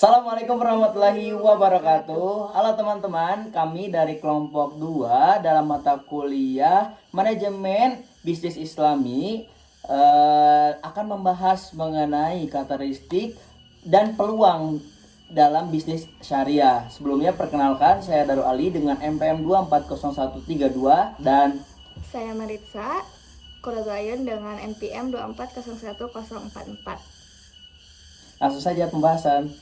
Assalamualaikum warahmatullahi wabarakatuh. Halo teman-teman, kami dari kelompok 2 dalam mata kuliah Manajemen Bisnis Islami akan membahas mengenai karakteristik dan peluang dalam bisnis syariah. Sebelumnya perkenalkan, saya Darul Ali dengan MPM 240132 dan Saya Maritza, Korazayan dengan NPM 24010444. langsung saja pembahasan.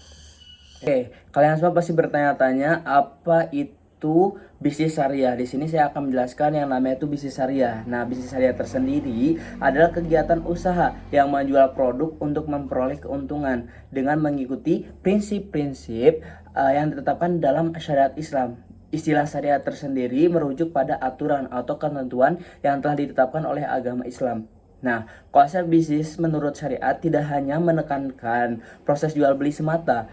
Oke, kalian semua pasti bertanya-tanya apa itu bisnis syariah. Di sini saya akan menjelaskan yang namanya itu bisnis syariah. Nah, bisnis syariah tersendiri adalah kegiatan usaha yang menjual produk untuk memperoleh keuntungan dengan mengikuti prinsip-prinsip yang ditetapkan dalam syariat Islam. Istilah syariat tersendiri merujuk pada aturan atau ketentuan yang telah ditetapkan oleh agama Islam. Nah, konsep bisnis menurut syariat tidak hanya menekankan proses jual beli semata,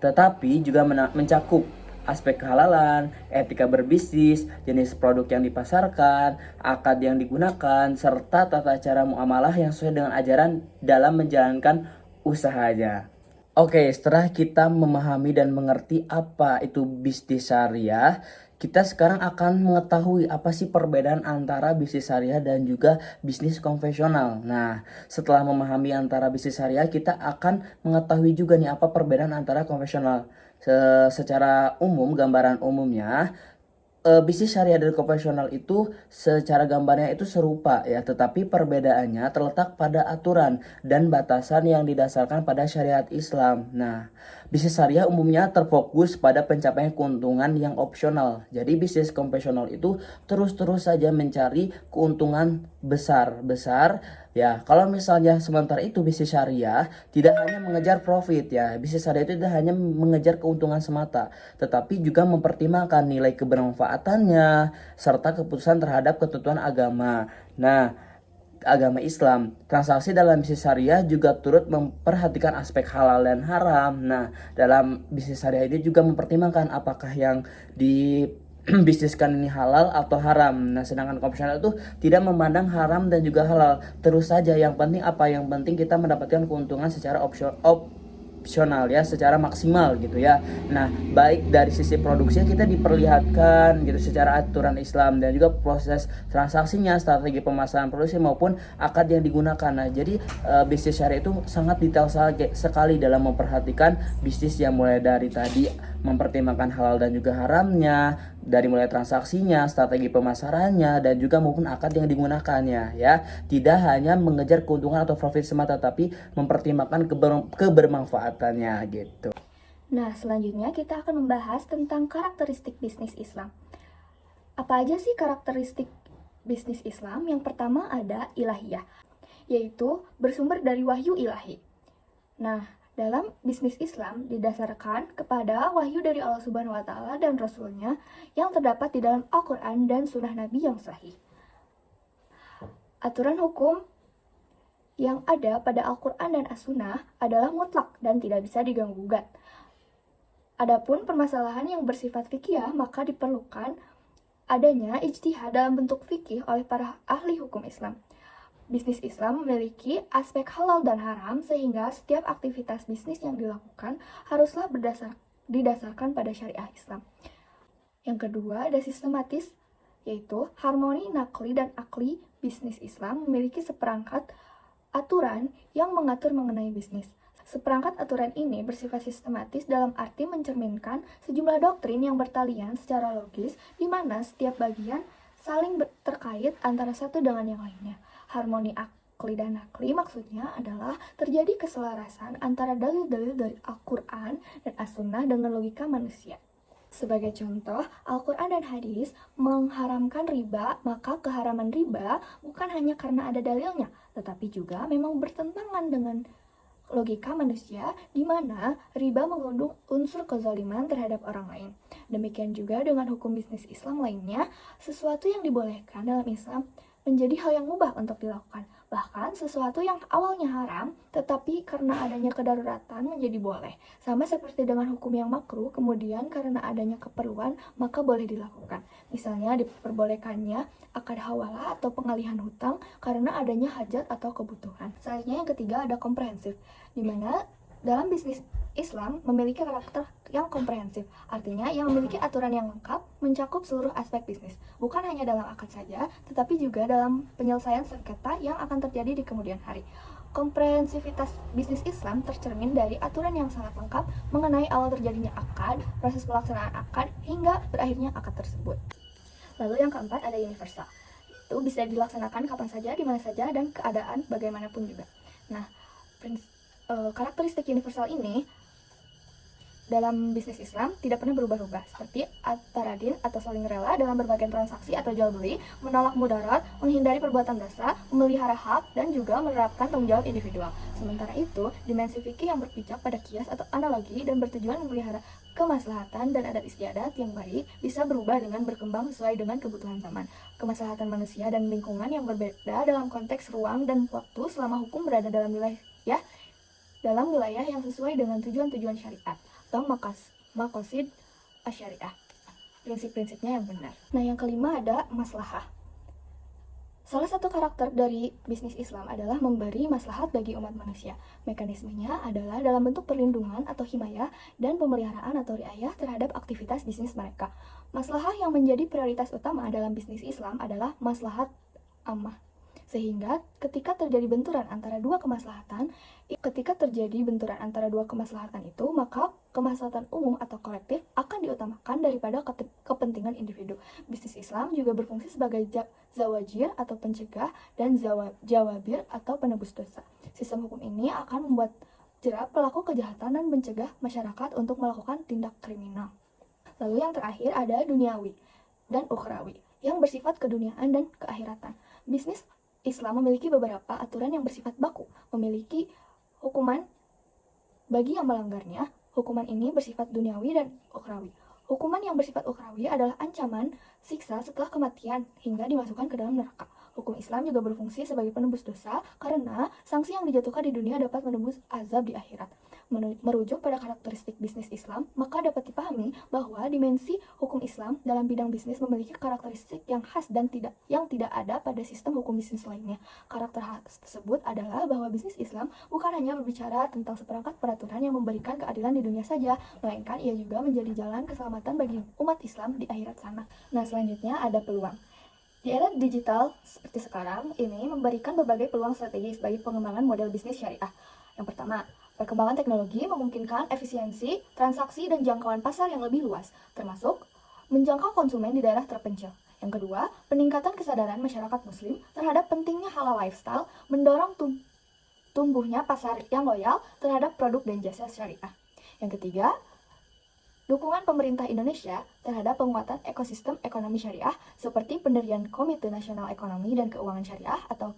tetapi juga mencakup aspek kehalalan, etika berbisnis, jenis produk yang dipasarkan, akad yang digunakan, serta tata cara muamalah yang sesuai dengan ajaran dalam menjalankan usahanya. Oke, setelah kita memahami dan mengerti apa itu bisnis syariah, kita sekarang akan mengetahui apa sih perbedaan antara bisnis syariah dan juga bisnis konvensional. Nah, setelah memahami antara bisnis syariah, kita akan mengetahui juga nih apa perbedaan antara konvensional. Secara umum, gambaran umumnya, bisnis syariah dan konvensional itu secara gambarnya itu serupa ya, tetapi perbedaannya terletak pada aturan dan batasan yang didasarkan pada syariat Islam. Nah, bisnis syariah umumnya terfokus pada pencapaian keuntungan yang opsional. Jadi bisnis konvensional itu terus-terus saja mencari keuntungan besar-besar. Ya, kalau misalnya sementara itu bisnis syariah tidak hanya mengejar profit ya, bisnis syariah itu tidak hanya mengejar keuntungan semata, tetapi juga mempertimbangkan nilai kebermanfaatannya serta keputusan terhadap ketentuan agama. Nah, agama Islam. Transaksi dalam bisnis syariah juga turut memperhatikan aspek halal dan haram. Nah, dalam bisnis syariah ini juga mempertimbangkan apakah yang di bisniskan ini halal atau haram. Nah, sedangkan konvensional itu tidak memandang haram dan juga halal. Terus saja yang penting apa? Yang penting kita mendapatkan keuntungan secara opsional ya, secara maksimal gitu ya. Nah, baik dari sisi produksinya kita diperlihatkan gitu secara aturan Islam dan juga proses transaksinya, strategi pemasaran produksi maupun akad yang digunakan. Nah, jadi bisnis syariah itu sangat detail sekali dalam memperhatikan bisnis yang mulai dari tadi mempertimbangkan halal dan juga haramnya, dari mulai transaksinya, strategi pemasarannya, dan juga maupun akad yang digunakannya ya. Tidak hanya mengejar keuntungan atau profit semata, tapi mempertimbangkan kebermanfaatannya gitu. Nah, selanjutnya kita akan membahas tentang karakteristik bisnis Islam. Apa aja sih karakteristik bisnis Islam? Yang pertama ada ilahiyah, yaitu bersumber dari wahyu ilahi. Nah, dalam bisnis Islam didasarkan kepada wahyu dari Allah Subhanahu wa Ta'ala dan Rasul-Nya yang terdapat di dalam Al-Quran dan Sunnah Nabi yang sahih. Aturan hukum yang ada pada Al-Quran dan As-Sunnah adalah mutlak dan tidak bisa diganggu-gugat. Adapun permasalahan yang bersifat fikih, maka diperlukan adanya ijtihad dalam bentuk fikih oleh para ahli hukum Islam. Bisnis Islam memiliki aspek halal dan haram sehingga setiap aktivitas bisnis yang dilakukan haruslah didasarkan pada syariah Islam. Yang kedua ada sistematis, yaitu harmoni nakli dan akli. Bisnis Islam memiliki seperangkat aturan yang mengatur mengenai bisnis. Seperangkat aturan ini bersifat sistematis dalam arti mencerminkan sejumlah doktrin yang bertalian secara logis di mana setiap bagian saling terkait antara satu dengan yang lainnya. Harmoni akli dan nakli maksudnya adalah terjadi keselarasan antara dalil-dalil dari Al-Quran dan As-Sunnah dengan logika manusia. Sebagai contoh, Al-Quran dan hadis mengharamkan riba, maka keharaman riba bukan hanya karena ada dalilnya, tetapi juga memang bertentangan dengan logika manusia di mana riba mengandung unsur kezaliman terhadap orang lain. Demikian juga dengan hukum bisnis Islam lainnya, sesuatu yang dibolehkan dalam Islam menjadi hal yang mubah untuk dilakukan. Bahkan sesuatu yang awalnya haram, tetapi karena adanya kedaruratan menjadi boleh. Sama seperti dengan hukum yang makruh, kemudian karena adanya keperluan, maka boleh dilakukan. Misalnya diperbolehkannya akad hawalah atau pengalihan hutang karena adanya hajat atau kebutuhan. Selanjutnya yang ketiga ada komprehensif, di mana dalam bisnis Islam memiliki karakter yang komprehensif, artinya yang memiliki aturan yang lengkap, mencakup seluruh aspek bisnis, bukan hanya dalam akad saja, tetapi juga dalam penyelesaian sengketa yang akan terjadi di kemudian hari. Komprehensivitas bisnis Islam tercermin dari aturan yang sangat lengkap mengenai awal terjadinya akad, proses pelaksanaan akad, hingga berakhirnya akad tersebut. Lalu yang keempat ada universal. Itu bisa dilaksanakan kapan saja, di mana saja, dan keadaan bagaimanapun juga. Nah, karakteristik universal ini dalam bisnis Islam tidak pernah berubah-ubah, seperti at-taradin atau saling rela dalam berbagai transaksi atau jual beli, menolak mudarat, menghindari perbuatan dosa, memelihara hak, dan juga menerapkan tanggung jawab individual. Sementara itu, dimensi fikih yang berpijak pada kias atau analogi dan bertujuan memelihara kemaslahatan dan adat istiadat yang baik bisa berubah dengan berkembang sesuai dengan kebutuhan zaman. Kemaslahatan manusia dan lingkungan yang berbeda dalam konteks ruang dan waktu selama hukum berada dalam wilayah yang sesuai dengan tujuan-tujuan syariat atau maqasid asyariah, prinsip-prinsipnya yang benar. Nah, yang kelima ada maslahah. Salah satu karakter dari bisnis Islam adalah memberi maslahat bagi umat manusia. Mekanismenya adalah dalam bentuk perlindungan atau himayah dan pemeliharaan atau riayah terhadap aktivitas bisnis mereka. Maslahah yang menjadi prioritas utama dalam bisnis Islam adalah maslahat ammah. Sehingga ketika terjadi benturan antara dua kemaslahatan itu, maka kemaslahatan umum atau kolektif akan diutamakan daripada kepentingan individu. Bisnis Islam juga berfungsi sebagai zawajir atau pencegah dan jawabir atau penebus dosa. Sistem hukum ini akan membuat jerak pelaku kejahatan dan mencegah masyarakat untuk melakukan tindak kriminal. Lalu yang terakhir ada duniawi dan ukhrawi yang bersifat keduniaan dan keakhiratan. Bisnis Islam memiliki beberapa aturan yang bersifat baku, memiliki hukuman bagi yang melanggarnya. Hukuman ini bersifat duniawi dan ukhrawi. Hukuman yang bersifat ukhrawi adalah ancaman siksa setelah kematian hingga dimasukkan ke dalam neraka. Hukum Islam juga berfungsi sebagai penebus dosa karena sanksi yang dijatuhkan di dunia dapat menebus azab di akhirat. Merujuk pada karakteristik bisnis Islam, maka dapat dipahami bahwa dimensi hukum Islam dalam bidang bisnis memiliki karakteristik yang khas dan yang tidak ada pada sistem hukum bisnis lainnya. Karakter khas tersebut adalah bahwa bisnis Islam bukan hanya berbicara tentang seperangkat peraturan yang memberikan keadilan di dunia saja, melainkan ia juga menjadi jalan keselamatan bagi umat Islam di akhirat sana. Nah, selanjutnya ada peluang. Di era digital seperti sekarang ini memberikan berbagai peluang strategis bagi pengembangan model bisnis syariah. Yang pertama, perkembangan teknologi memungkinkan efisiensi, transaksi, dan jangkauan pasar yang lebih luas, termasuk menjangkau konsumen di daerah terpencil. Yang kedua, peningkatan kesadaran masyarakat muslim terhadap pentingnya halal lifestyle, mendorong tumbuhnya pasar yang loyal terhadap produk dan jasa syariah. Yang ketiga, dukungan pemerintah Indonesia terhadap penguatan ekosistem ekonomi syariah seperti pendirian Komite Nasional Ekonomi dan Keuangan Syariah atau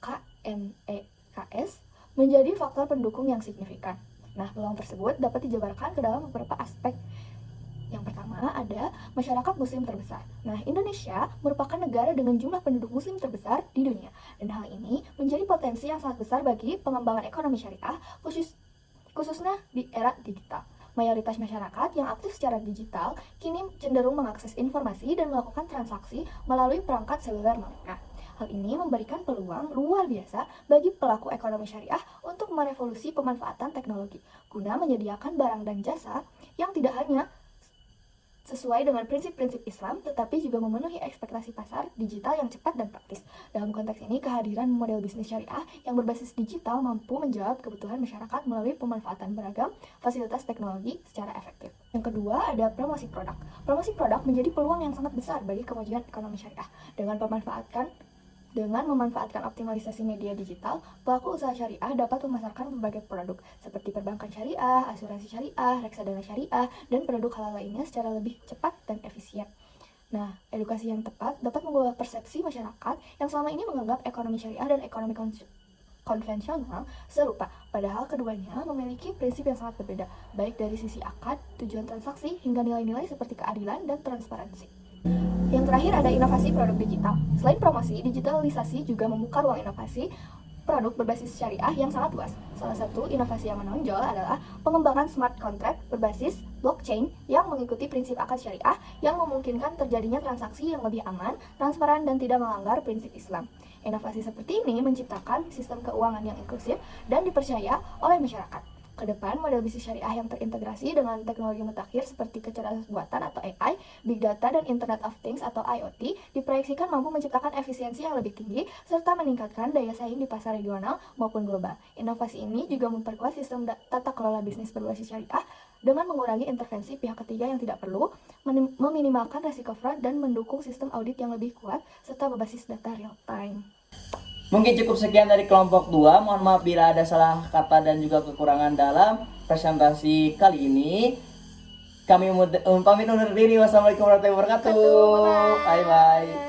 KNEKS menjadi faktor pendukung yang signifikan. Nah, peluang tersebut dapat dijabarkan ke dalam beberapa aspek. Yang pertama ada masyarakat muslim terbesar. Nah, Indonesia merupakan negara dengan jumlah penduduk muslim terbesar di dunia. Dan hal ini menjadi potensi yang sangat besar bagi pengembangan ekonomi syariah, khususnya di era digital. Mayoritas masyarakat yang aktif secara digital kini cenderung mengakses informasi dan melakukan transaksi melalui perangkat seluler mereka. Hal ini memberikan peluang luar biasa bagi pelaku ekonomi syariah untuk merevolusi pemanfaatan teknologi guna menyediakan barang dan jasa yang tidak hanya sesuai dengan prinsip-prinsip Islam, tetapi juga memenuhi ekspektasi pasar digital yang cepat dan praktis. Dalam konteks ini, kehadiran model bisnis syariah yang berbasis digital mampu menjawab kebutuhan masyarakat melalui pemanfaatan beragam fasilitas teknologi secara efektif. Yang kedua, ada promosi produk. Promosi produk menjadi peluang yang sangat besar bagi kemajuan ekonomi syariah. Dengan memanfaatkan optimalisasi media digital, pelaku usaha syariah dapat memasarkan berbagai produk seperti perbankan syariah, asuransi syariah, reksadana syariah, dan produk halal lainnya secara lebih cepat dan efisien. Nah, edukasi yang tepat dapat mengubah persepsi masyarakat yang selama ini menganggap ekonomi syariah dan ekonomi konvensional serupa, padahal keduanya memiliki prinsip yang sangat berbeda, baik dari sisi akad, tujuan transaksi, hingga nilai-nilai seperti keadilan dan transparansi. Yang terakhir ada inovasi produk digital. Selain promosi, digitalisasi juga membuka ruang inovasi produk berbasis syariah yang sangat luas. Salah satu inovasi yang menonjol adalah pengembangan smart contract berbasis blockchain yang mengikuti prinsip akad syariah yang memungkinkan terjadinya transaksi yang lebih aman, transparan, dan tidak melanggar prinsip Islam. Inovasi seperti ini menciptakan sistem keuangan yang inklusif dan dipercaya oleh masyarakat. Kedepan, model bisnis syariah yang terintegrasi dengan teknologi mutakhir seperti kecerdasan buatan atau AI, Big Data, dan Internet of Things atau IoT diproyeksikan mampu menciptakan efisiensi yang lebih tinggi serta meningkatkan daya saing di pasar regional maupun global. Inovasi ini juga memperkuat sistem tata kelola bisnis berbasis syariah dengan mengurangi intervensi pihak ketiga yang tidak perlu, meminimalkan resiko fraud, dan mendukung sistem audit yang lebih kuat serta berbasis data real time. Mungkin cukup sekian dari kelompok 2. Mohon maaf bila ada salah kata dan juga kekurangan dalam presentasi kali ini. Kami pamit undur diri. Wassalamualaikum warahmatullahi wabarakatuh. Bye bye.